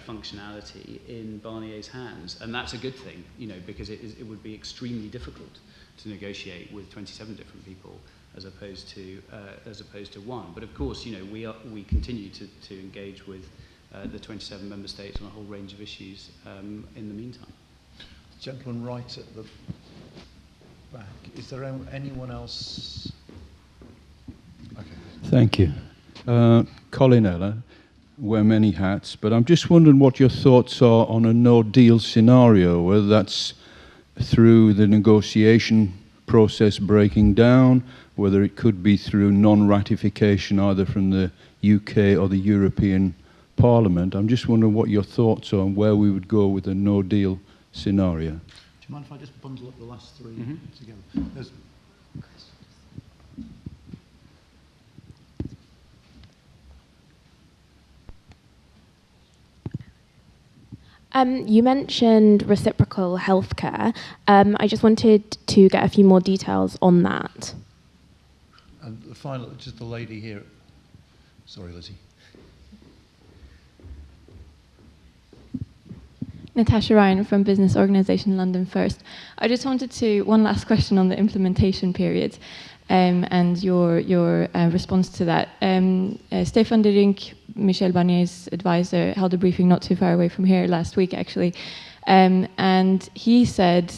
Speaker 2: functionality in Barnier's hands, and that's a good thing, because it would be extremely difficult to negotiate with 27 different people as opposed to one. But of course, we continue to engage with the 27 member states on a whole range of issues in the meantime.
Speaker 1: Gentleman right at the back. Is there anyone else? Okay.
Speaker 12: Thank you. Colin Eller, wear many hats, but I'm just wondering what your thoughts are on a no-deal scenario, whether that's through the negotiation process breaking down, whether it could be through non-ratification either from the UK or the European Parliament. I'm just wondering what your thoughts are on where we would go with a no-deal scenario.
Speaker 1: Do you mind if I just bundle up the last three together? There's
Speaker 13: you mentioned reciprocal healthcare. I just wanted to get a few more details on that.
Speaker 1: And the final, just the lady here. Sorry, Lizzie.
Speaker 14: Natasha Ryan from Business Organisation London First. I just wanted to, one last question on the implementation period and your response to that. Stefan de Rink, Michel Barnier's advisor, held a briefing not too far away from here last week, actually. And he said,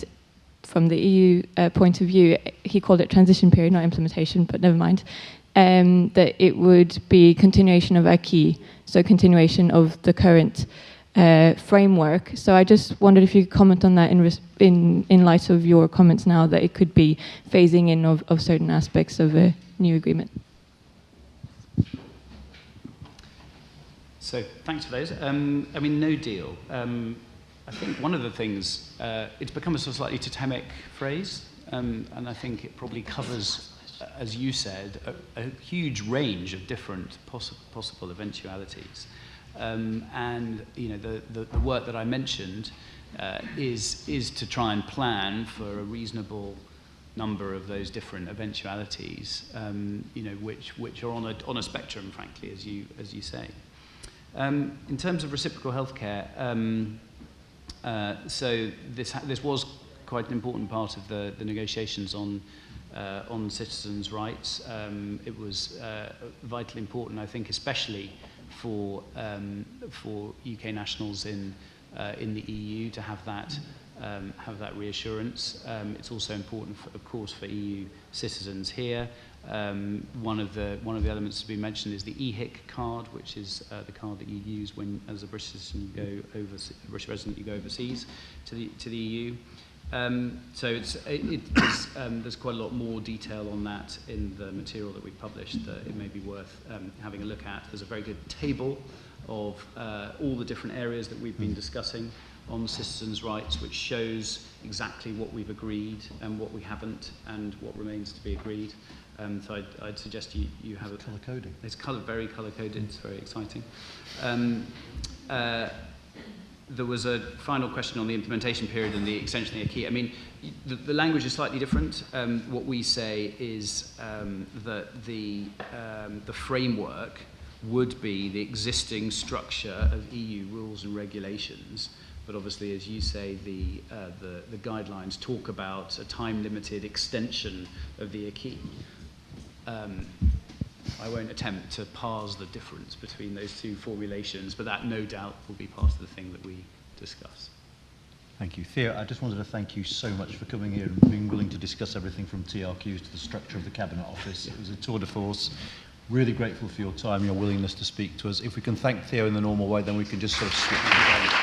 Speaker 14: from the EU point of view, he called it transition period, not implementation, but never mind, that it would be continuation of acquis, so continuation of the current framework. So I just wondered if you could comment on that in light of your comments now that it could be phasing in of certain aspects of a new agreement.
Speaker 2: So thanks for those. No deal. I think one of the things, it's become a sort of slightly totemic phrase, and I think it probably covers as you said, a huge range of different possible eventualities. And the work that I mentioned is to try and plan for a reasonable number of those different eventualities, which are on a spectrum, frankly, as you say. In terms of reciprocal healthcare, so this was quite an important part of the negotiations on citizens' rights. It was vitally important, I think, especially for UK nationals in the EU to have that reassurance. It's also important, of course, for EU citizens here. One of the elements to be mentioned is the EHIC card, which is the card that you use when, as a British citizen, British resident, you go overseas to the EU. So there's quite a lot more detail on that in the material that we published that it may be worth having a look at. There's a very good table of all the different areas that we've been discussing on citizens' rights, which shows exactly what we've agreed and what we haven't and what remains to be agreed. So I'd suggest you have it.
Speaker 1: Colour coding.
Speaker 2: It's very colour coded. It's very exciting. There was a final question on the implementation period and the extension of the key. I mean, the language is slightly different. What we say is that the framework would be the existing structure of EU rules and regulations. But obviously, as you say, the guidelines talk about a time-limited extension of the acquis. I won't attempt to parse the difference between those two formulations, but that no doubt will be part of the thing that we discuss.
Speaker 1: Thank you. Theo, I just wanted to thank you so much for coming here and being willing to discuss everything from TRQs to the structure of the Cabinet Office. It was a tour de force. Really grateful for your time, your willingness to speak to us. If we can thank Theo in the normal way, then we can just sort of switch it down.